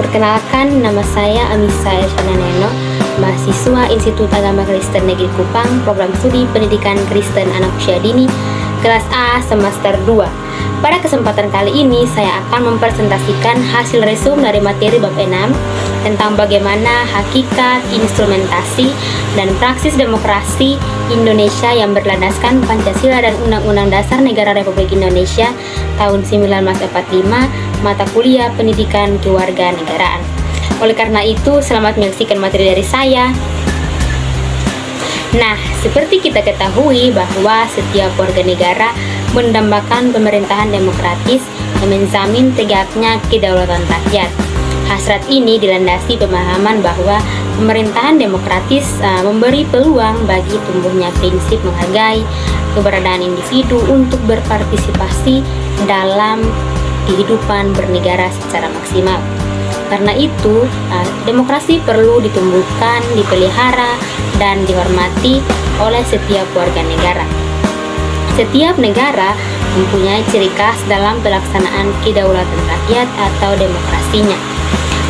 Perkenalkan, nama saya Amisa Eshananeno, mahasiswa Institut Agama Kristen Negeri Kupang, Program Studi Pendidikan Kristen Anak Usia Dini, kelas A semester 2. Pada kesempatan kali ini, saya akan mempresentasikan hasil resum dari materi bab 6 tentang bagaimana hakikat, instrumentasi, dan praksis demokrasi Indonesia yang berlandaskan Pancasila dan Undang-Undang Dasar Negara Republik Indonesia tahun 1945, mata kuliah Pendidikan Kewarganegaraan. Oleh karena itu, selamat menyaksikan materi dari saya. Nah, seperti kita ketahui bahwa setiap warga negara mendambakan pemerintahan demokratis yang menjamin tegaknya kedaulatan rakyat. Hasrat ini dilandasi pemahaman bahwa pemerintahan demokratis memberi peluang bagi tumbuhnya prinsip menghargai keberadaan individu untuk berpartisipasi dalam kehidupan bernegara secara maksimal. Karena itu, demokrasi perlu ditumbuhkan, dipelihara, dan dihormati oleh setiap warga negara. Setiap negara mempunyai ciri khas dalam pelaksanaan kedaulatan rakyat atau demokrasinya.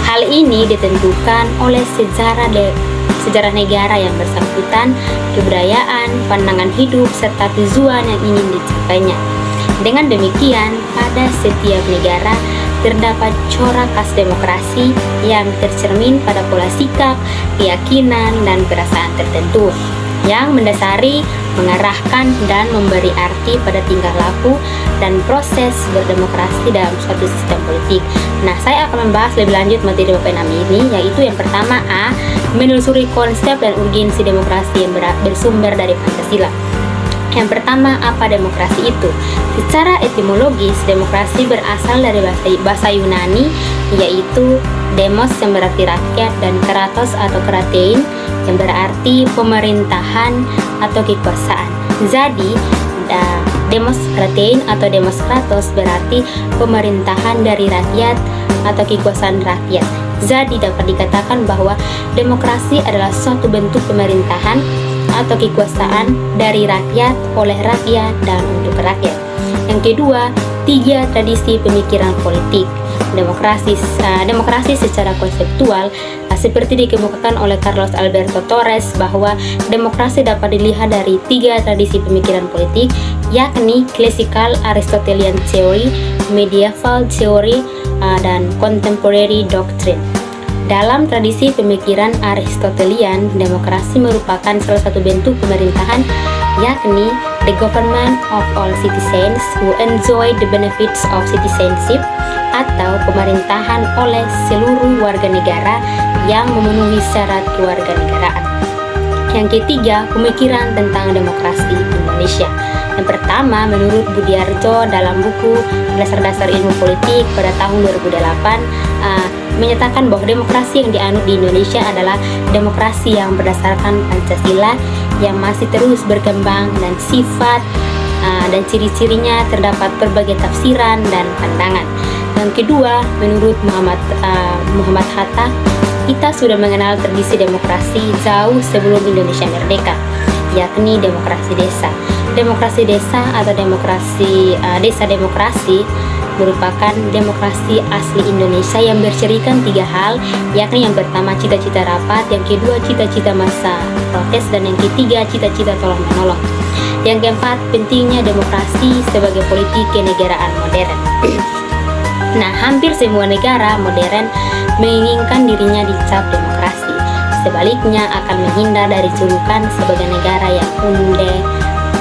Hal ini ditentukan oleh sejarah negara yang bersangkutan, kebudayaan, pandangan hidup, serta tujuan yang ingin dicapainya. Dengan demikian, pada setiap negara terdapat corak khas demokrasi yang tercermin pada pola sikap, keyakinan, dan perasaan tertentu yang mendasari, mengarahkan, dan memberi arti pada tingkah laku dan proses berdemokrasi dalam suatu sistem politik. Nah, saya akan membahas lebih lanjut materi bab 6 ini, yaitu yang pertama A. Menelusuri konsep dan urgensi demokrasi yang bersumber dari Pancasila. Yang pertama, apa demokrasi itu? Secara etimologis, demokrasi berasal dari bahasa Yunani, yaitu demos yang berarti rakyat dan kratos atau kratein yang berarti pemerintahan atau kekuasaan. Jadi, demos kratein atau demos kratos berarti pemerintahan dari rakyat atau kekuasaan rakyat. Jadi, dapat dikatakan bahwa demokrasi adalah suatu bentuk pemerintahan atau kekuasaan dari rakyat, oleh rakyat, dan untuk rakyat. Yang kedua, 3 tradisi pemikiran politik. Demokrasi secara konseptual seperti dikemukakan oleh Carlos Alberto Torres bahwa demokrasi dapat dilihat dari 3 tradisi pemikiran politik, yakni Classical Aristotelian Theory, Medieval Theory, dan Contemporary Doctrine. Dalam tradisi pemikiran Aristotelian, demokrasi merupakan salah satu bentuk pemerintahan, yakni the government of all citizens who enjoy the benefits of citizenship, atau pemerintahan oleh seluruh warga negara yang memenuhi syarat kewarganegaraan. Yang ketiga, pemikiran tentang demokrasi Indonesia. Yang pertama, menurut Budiarto dalam buku Dasar-Dasar Ilmu Politik pada tahun 2008, menyatakan bahwa demokrasi yang dianut di Indonesia adalah demokrasi yang berdasarkan Pancasila yang masih terus berkembang dan sifat dan ciri-cirinya terdapat berbagai tafsiran dan pandangan. Yang kedua, menurut Muhammad Hatta, kita sudah mengenal tradisi demokrasi jauh sebelum Indonesia merdeka, yakni demokrasi desa. Demokrasi desa atau demokrasi desa demokrasi merupakan demokrasi asli Indonesia yang bercirikan 3 hal, yakni yang pertama cita-cita rapat, yang kedua cita-cita masa protes, dan yang ketiga cita-cita tolong-menolong. Yang keempat, pentingnya demokrasi sebagai politik kenegaraan modern. Nah, hampir semua negara modern menginginkan dirinya dicap demokrasi. Sebaliknya akan menghindar dari julukan sebagai negara yang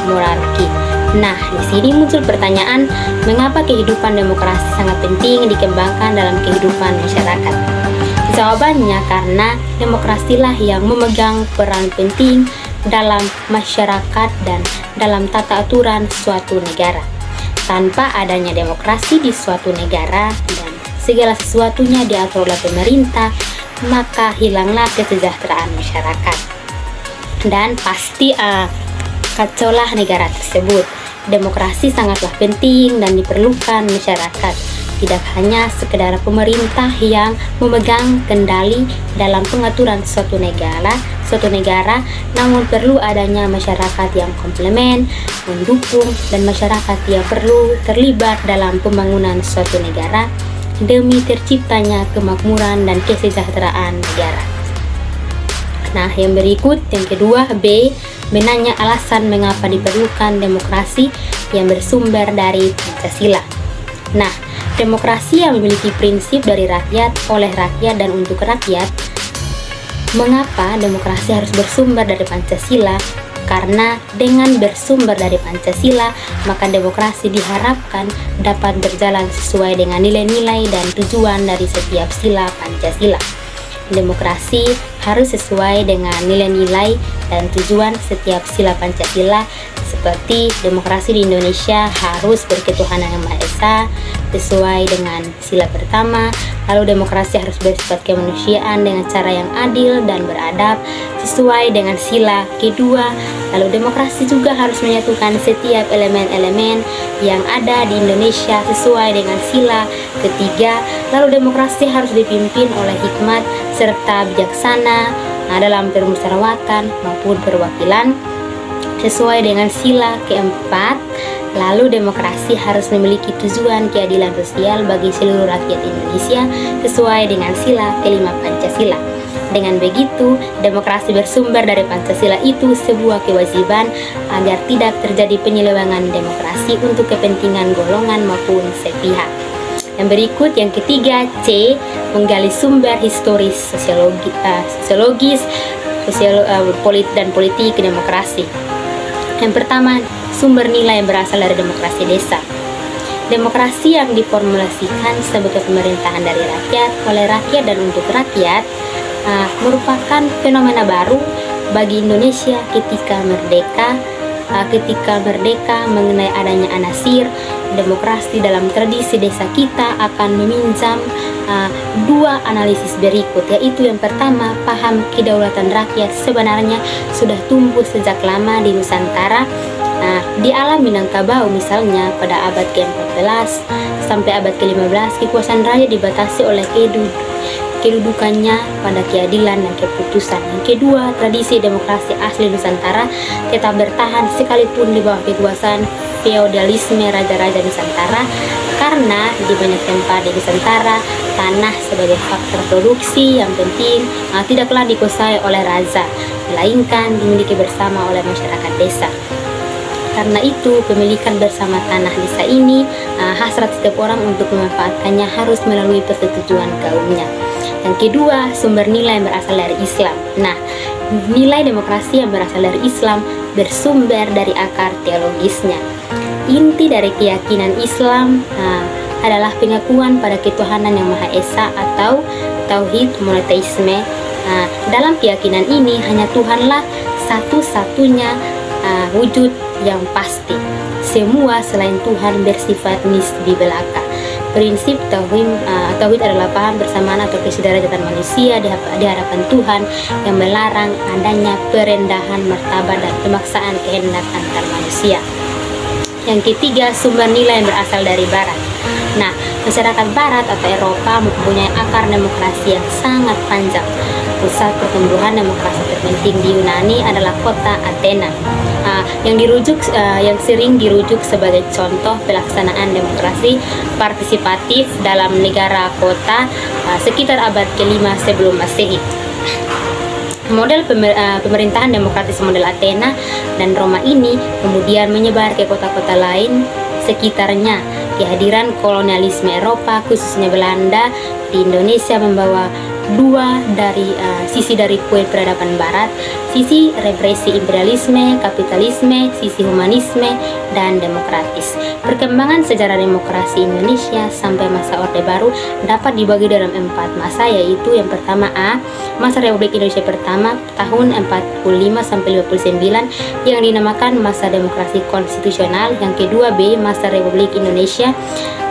monarki. Nah, di sini muncul pertanyaan, mengapa kehidupan demokrasi sangat penting dikembangkan dalam kehidupan masyarakat? Jawabannya karena demokrasilah yang memegang peran penting dalam masyarakat dan dalam tata aturan suatu negara. Tanpa adanya demokrasi di suatu negara dan segala sesuatunya diatur oleh pemerintah, maka hilanglah kesejahteraan masyarakat. Dan pasti kacaulah negara tersebut. Demokrasi sangatlah penting dan diperlukan masyarakat. Tidak hanya sekedar pemerintah yang memegang kendali dalam pengaturan suatu negara, namun perlu adanya masyarakat yang komplement, mendukung, dan masyarakat yang perlu terlibat dalam pembangunan suatu negara demi terciptanya kemakmuran dan kesejahteraan negara. Nah, yang berikut, yang kedua, B, menanya alasan mengapa diperlukan demokrasi yang bersumber dari Pancasila. Nah, demokrasi yang memiliki prinsip dari rakyat, oleh rakyat, dan untuk rakyat. Mengapa demokrasi harus bersumber dari Pancasila? Karena dengan bersumber dari Pancasila, maka demokrasi diharapkan dapat berjalan sesuai dengan nilai-nilai dan tujuan dari setiap sila Pancasila. Demokrasi harus sesuai dengan nilai-nilai dan tujuan setiap sila Pancasila, seperti demokrasi di Indonesia harus berketuhanan yang Maha Esa sesuai dengan sila pertama. Lalu demokrasi harus bersifat kemanusiaan dengan cara yang adil dan beradab sesuai dengan sila kedua. Lalu demokrasi juga harus menyatukan setiap elemen-elemen yang ada di Indonesia sesuai dengan sila ketiga. Lalu demokrasi harus dipimpin oleh hikmat serta bijaksana dalam permusyawaratan maupun perwakilan sesuai dengan sila keempat. Lalu demokrasi harus memiliki tujuan keadilan sosial bagi seluruh rakyat Indonesia sesuai dengan sila kelima Pancasila. Dengan begitu, demokrasi bersumber dari Pancasila itu sebuah kewajiban agar tidak terjadi penyelewengan demokrasi untuk kepentingan golongan maupun sepihak. Yang berikut, yang ketiga, C, menggali sumber historis sosiologis dan politik demokrasi. Yang pertama, sumber nilai yang berasal dari demokrasi desa. Demokrasi yang diformulasikan sebagai pemerintahan dari rakyat, oleh rakyat, dan untuk rakyat merupakan fenomena baru bagi Indonesia ketika merdeka mengenai adanya anasir demokrasi dalam tradisi desa kita akan meminjam dua analisis berikut, yaitu yang pertama, paham kedaulatan rakyat sebenarnya sudah tumbuh sejak lama di Nusantara. Di alam Minangkabau misalnya pada abad ke-14 sampai abad ke-15 kekuasaan rakyat dibatasi oleh kedudukannya pada keadilan dan keputusan. Yang kedua, tradisi demokrasi asli Nusantara tetap bertahan sekalipun di bawah kekuasaan feodalisme raja-raja Nusantara, karena di banyak tempat di Nusantara tanah sebagai faktor produksi yang penting tidaklah dikuasai oleh raja, melainkan dimiliki bersama oleh masyarakat desa. Karena itu, pemilikan bersama tanah desa ini hasrat setiap orang untuk memanfaatkannya harus melalui persetujuan kaumnya. Yang kedua, sumber nilai yang berasal dari Islam. Nah, nilai demokrasi yang berasal dari Islam bersumber dari akar teologisnya. Inti dari keyakinan Islam adalah pengakuan pada ketuhanan yang Maha Esa atau tauhid monoteisme. Dalam keyakinan ini hanya Tuhanlah satu-satunya wujud yang pasti. Semua selain Tuhan bersifat nisbi belaka. Prinsip tauhid adalah paham bersamaan atau kesederajatan manusia di hadapan Tuhan yang melarang adanya perendahan martabat dan pemaksaan kehendak antar manusia. Yang ketiga, sumber nilai yang berasal dari Barat. Nah, masyarakat Barat atau Eropa mempunyai akar demokrasi yang sangat panjang. Pusat pertumbuhan demokrasi terpenting di Yunani adalah kota Athena, yang sering dirujuk sebagai contoh pelaksanaan demokrasi partisipatif dalam negara kota sekitar abad ke-5 sebelum Masehi. Model pemerintahan demokratis model Athena dan Roma ini kemudian menyebar ke kota-kota lain sekitarnya. Kehadiran kolonialisme Eropa, khususnya Belanda, di Indonesia membawa sisi dari kue peradaban Barat, sisi represi imperialisme, kapitalisme, sisi humanisme, dan demokratis. Perkembangan sejarah demokrasi Indonesia sampai masa Orde Baru dapat dibagi dalam 4 masa, yaitu yang pertama A, masa Republik Indonesia pertama tahun 45 sampai 59 yang dinamakan masa demokrasi konstitusional. Yang kedua B, masa Republik Indonesia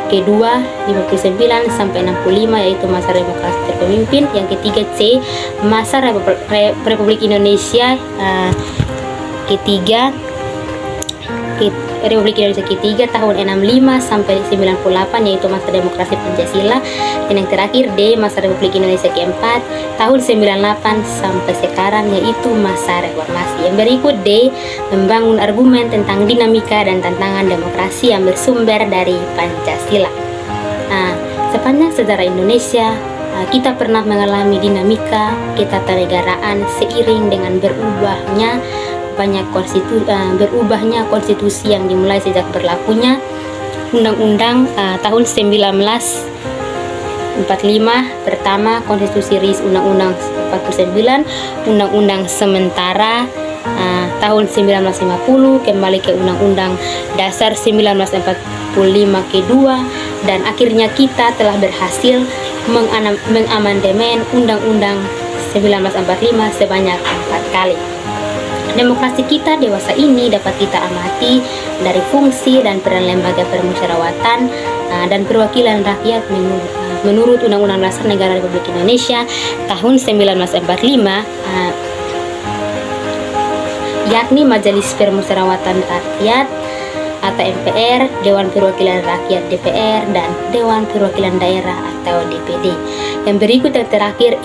kedua 59 sampai 65 yaitu masa demokrasi terpemimpin. Yang ketiga C, masa Republik Indonesia Republik Indonesia ketiga tahun 65 sampai 98 yaitu masa demokrasi Pancasila. Dan yang terakhir D, masa Republik Indonesia keempat tahun 98 sampai sekarang yaitu masa reformasi. Yang berikut D, membangun argumen tentang dinamika dan tantangan demokrasi yang bersumber dari Pancasila. Seperti sepanjang sejarah Indonesia, kita pernah mengalami dinamika ketatanegaraan seiring dengan berubahnya konstitusi yang dimulai sejak berlakunya Undang-Undang tahun 1945 pertama, Konstitusi RIS Undang-Undang 49, Undang-Undang sementara tahun 1950, kembali ke Undang-Undang Dasar 1945 kedua, dan akhirnya kita telah berhasil mengamandemen Undang-Undang 1945 sebanyak 4 kali. Demokrasi kita dewasa ini dapat kita amati dari fungsi dan peran lembaga permusyawaratan dan perwakilan rakyat menurut Undang-Undang Dasar Negara Republik Indonesia tahun 1945, yakni Majelis Permusyawaratan Rakyat atau MPR, Dewan Perwakilan Rakyat DPR, dan Dewan Perwakilan Daerah atau DPD. Yang berikut yang terakhir,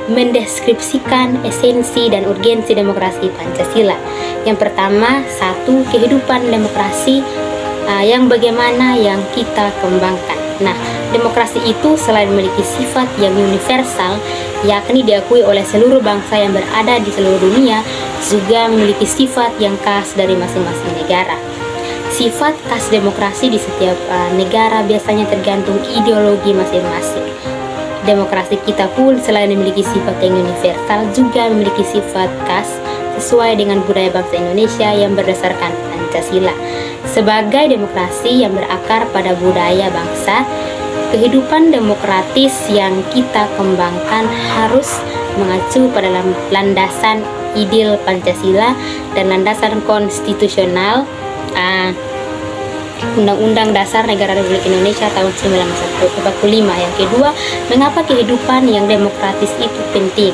mendeskripsikan esensi dan urgensi demokrasi Pancasila. Yang pertama, 1. Kehidupan demokrasi yang bagaimana yang kita kembangkan. Nah, demokrasi itu selain memiliki sifat yang universal, yakni diakui oleh seluruh bangsa yang berada di seluruh dunia, juga memiliki sifat yang khas dari masing-masing negara. Sifat khas demokrasi di setiap negara biasanya tergantung ideologi masing-masing. Demokrasi kita pun selain memiliki sifat yang universal, juga memiliki sifat khas sesuai dengan budaya bangsa Indonesia yang berdasarkan Pancasila. Sebagai demokrasi yang berakar pada budaya bangsa, kehidupan demokratis yang kita kembangkan harus mengacu pada landasan ideal Pancasila dan landasan konstitusional Undang-Undang Dasar Negara Republik Indonesia tahun 1945. Yang kedua, mengapa kehidupan yang demokratis itu penting?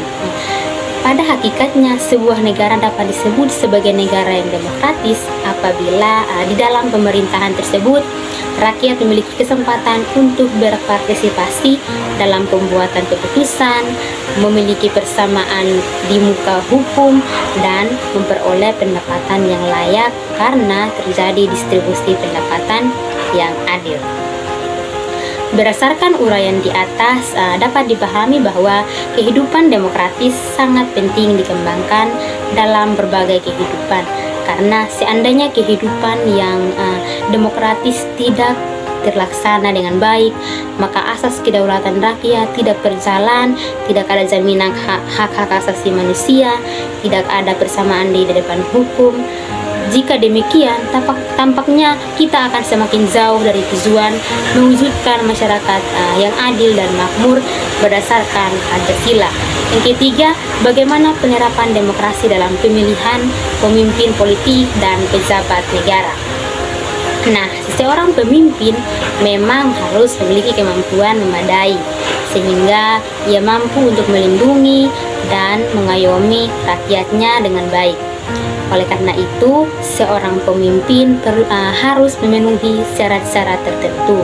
Pada hakikatnya, sebuah negara dapat disebut sebagai negara yang demokratis apabila di dalam pemerintahan tersebut rakyat memiliki kesempatan untuk berpartisipasi dalam pembuatan keputusan, memiliki persamaan di muka hukum, dan memperoleh pendapatan yang layak karena terjadi distribusi pendapatan yang adil. Berdasarkan uraian di atas, dapat dipahami bahwa kehidupan demokratis sangat penting dikembangkan dalam berbagai kehidupan, karena seandainya kehidupan yang demokratis tidak terlaksana dengan baik, maka asas kedaulatan rakyat tidak berjalan, tidak ada jaminan hak-hak asasi manusia, tidak ada persamaan di depan hukum. Jika demikian, tampaknya kita akan semakin jauh dari tujuan mewujudkan masyarakat yang adil dan makmur berdasarkan Pancasila. Yang ketiga, bagaimana penerapan demokrasi dalam pemilihan pemimpin politik dan pejabat negara. Nah, seorang pemimpin memang harus memiliki kemampuan memadai sehingga ia mampu untuk melindungi dan mengayomi rakyatnya dengan baik. Oleh karena itu, seorang pemimpin harus memenuhi syarat-syarat tertentu.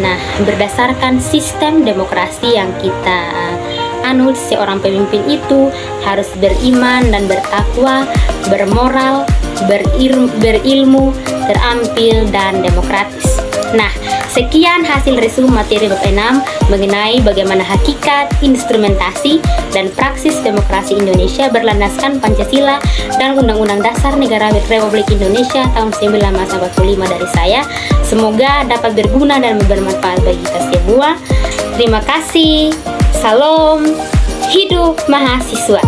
Nah, berdasarkan sistem demokrasi yang kita anut, seorang pemimpin itu harus beriman dan bertakwa, bermoral, berilmu, terampil, dan demokratis. Nah, sekian hasil resume materi bab 6 mengenai bagaimana hakikat, instrumentasi, dan praksis demokrasi Indonesia berlandaskan Pancasila dan Undang-Undang Dasar Negara Republik Indonesia tahun 1945 dari saya. Semoga dapat berguna dan bermanfaat bagi kita semua. Terima kasih. Salam, hidup mahasiswa.